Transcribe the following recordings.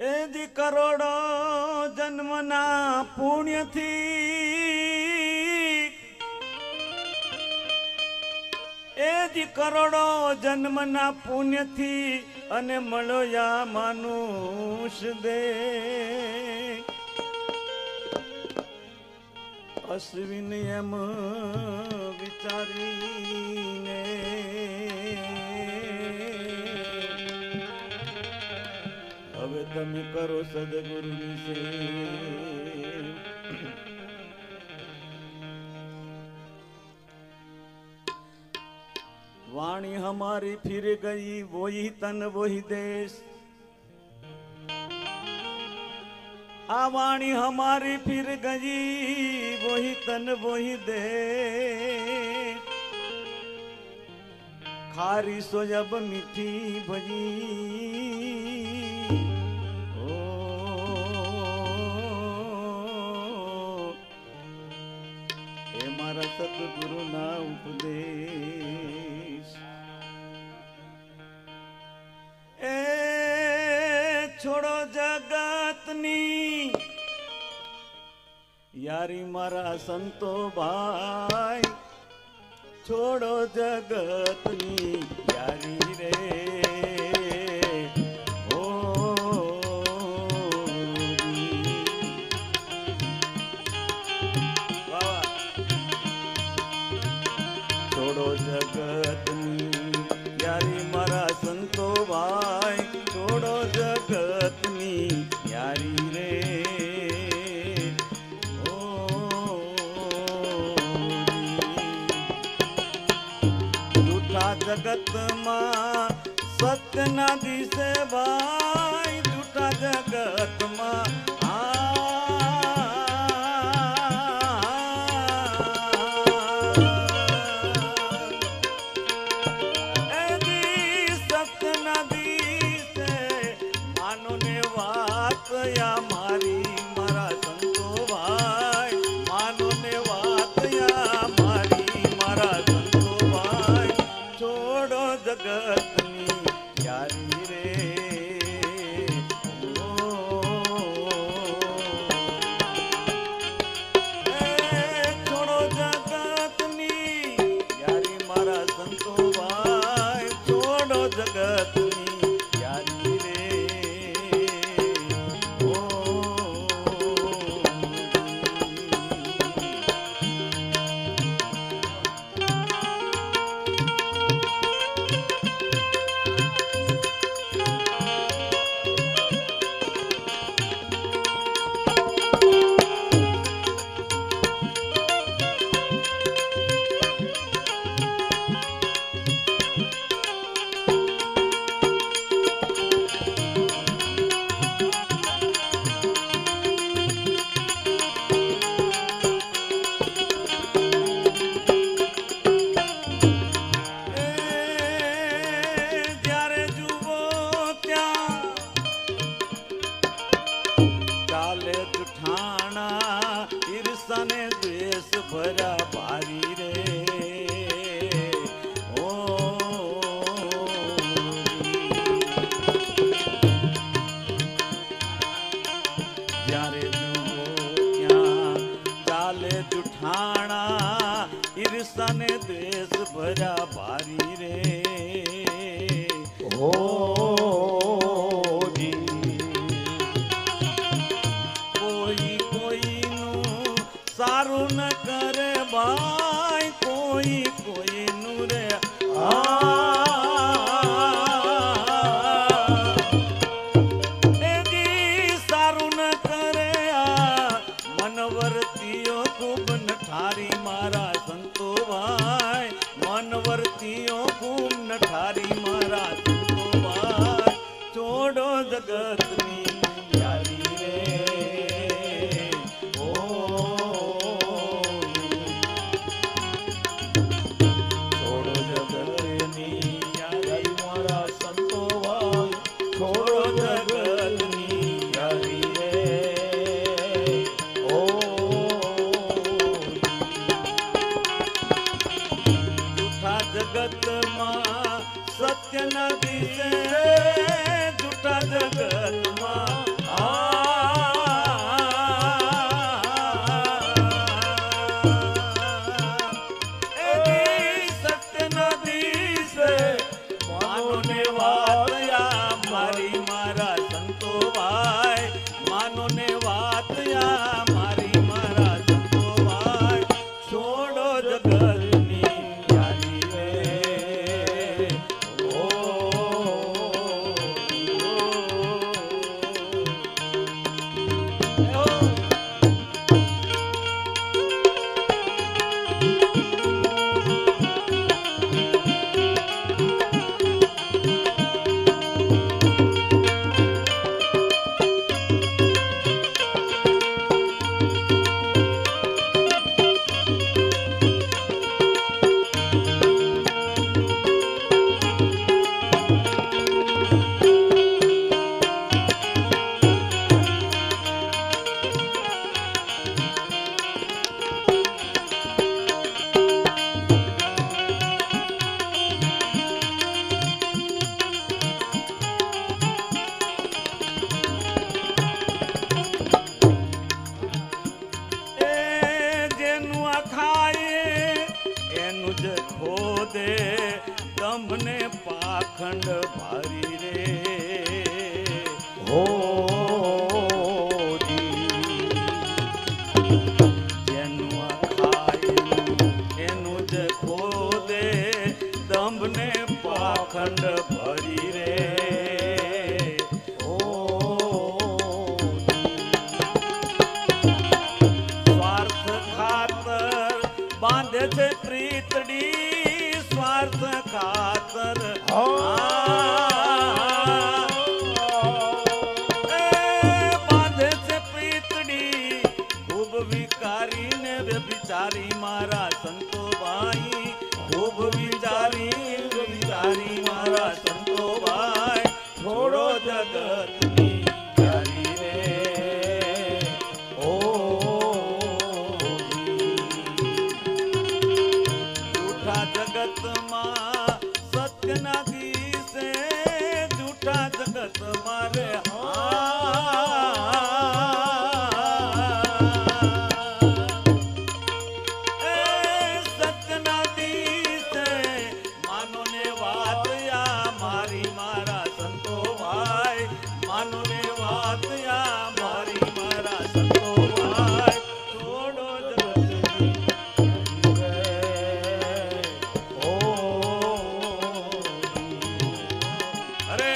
એજી કરોડો જન્મના પુણ્યથી એજી કરોડો જન્મના પુણ્યથી અને મળ્યા માનુષ દે અશ્વિન એમ વિચારીને હવે તમે કરો સદગુરુની સેવા। वाणी हमारी फिर गई वही तन वही देश। आ वाणी हमारी फिर गई वही तन वही देश। खारी सो जब मीठी भजी हे मारा सतगुरु ना उपदेश। ए छोड़ो जगतनी यारी मारा संतो भाई। छोड़ो जगतनी यारी रे ओ छोड़ो जगतनी यारी मारा संतो भाई। छोड़ो जगतनी यारी रे ओ झूठा जगत मां सत्य ना दिसे भाई। झूठा जगत मां या मारी मारा संतो भाई। मानो ने बात या मारी मारा संतो भाई। छोड़ो जगतनी यारी रे ओ छोड़ो जगतनी यारी मारा संतो भाई। छोड़ो जगतनी यारी रे ईर्षा ने द्वेष भरा भारी रे ओ जारे जुओ क्या चाले जुठाना। ईर्षा ने द्वेष भरा भारी रे ओ सारू न करे भाई कोई कोई नूरे सारू न करे मनवर्तियों खूब नठारी मारा संतो भाई। मनवर्तियों खूब नठारी मारा संतो भाई। छोड़ो जगतनी यारी रे जगत मां सत्य न दिसे। झूठा जगत मां हो જેનું ખાય એનું જ ખોદે દંભને પાખંડ ભરી રે સ્વાર્થ ખાતર બાંધે છે પ્રીતડી સ્વાર્થ ખાતર બાંધે છે પ્રીતડી ખૂબ વિકારીને વ્યભિચારી મારા સંતો ભાઈ ખૂબ વિચારી મારા સંતો ભાઈ છોડો જગતની પ્યારી રે ઓ જૂઠા જગતમાં સત્યના દિશે જૂઠા જગતમાં રે સત્યના દિશે માનો ને વાત યા મારી મારા સંતો ભાઈ માનો ને વાત યા મારી મારા સંતો ભાઈ છોડો જગતની ઓ અરે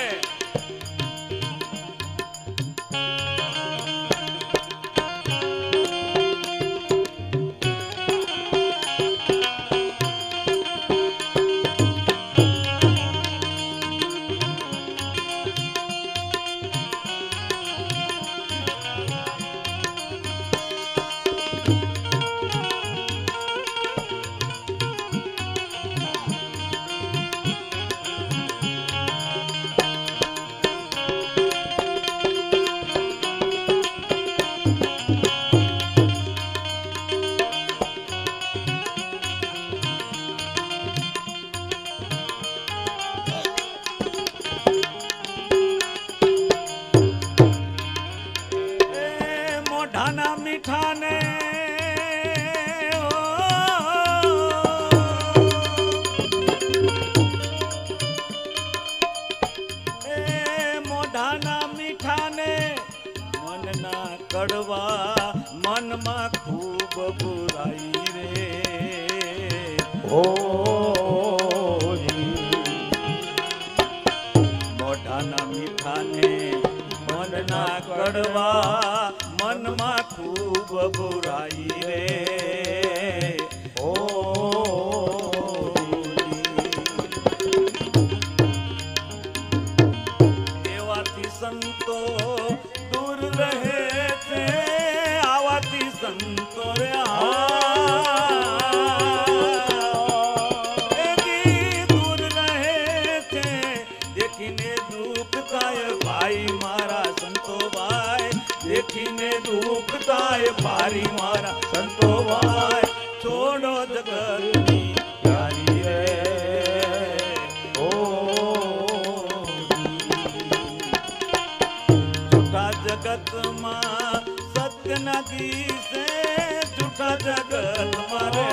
મોઢાના મીઠાને મોઢાના મીઠાને મનના કડવા મનમાં ખૂબ બુરાઈ રે ઓ મોઢાના મીઠાને મનના કડવા મનમાં ખૂબ બુરાઈ રે ઓ એવાથી સંતો દૂર રહે છે આવાથી સંતો રે દૂર રહે છે દેખીને દુઃખ થાય ભાઈ મારા સંતો ભાઈ દેખીને દુઃખ થાય ભારી મારા સંતો ભાઈ છોડો જગતની પ્યારી રે ઓ જૂઠા જગતમાં સત્યના દિશે જૂઠા જગતમાં રે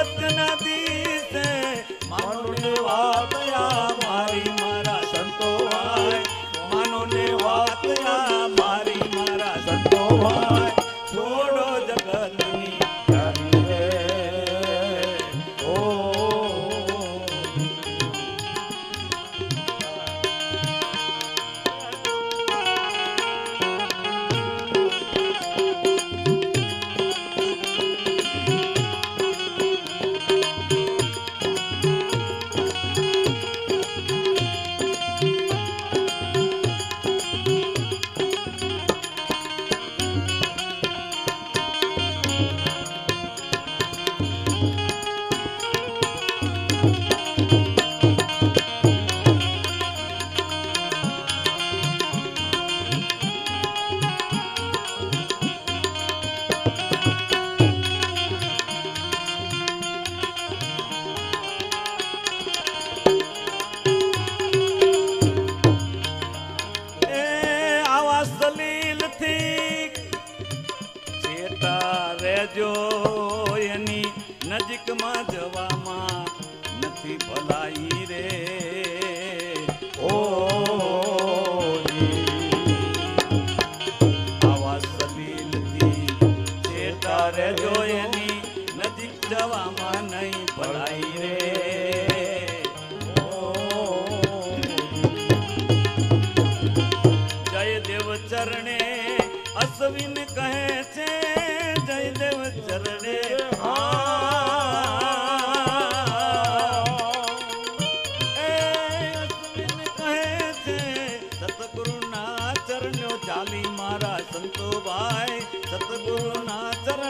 સત્યના દિશે માનો ને વાત યા મારી મારા સંતો ભાઈ માનો ને વાત યા મારી મારા સંતો ભાઈ છોડો જગતની પ્યારી રે ઓ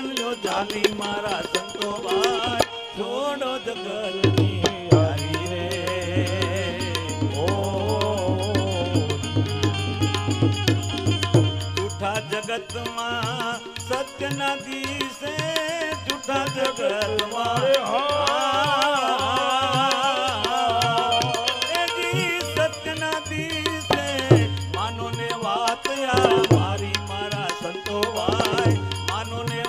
લ્યો ચાલી મારા સંતો ભાઈ છોડો જગતની હારી રે ઓ જૂઠા જગતમાં સત્યના દિશે જૂઠા જગતમાં સત્યના દિશે માનો ને વાત મારી મારા સંતો ભાઈ માનો ને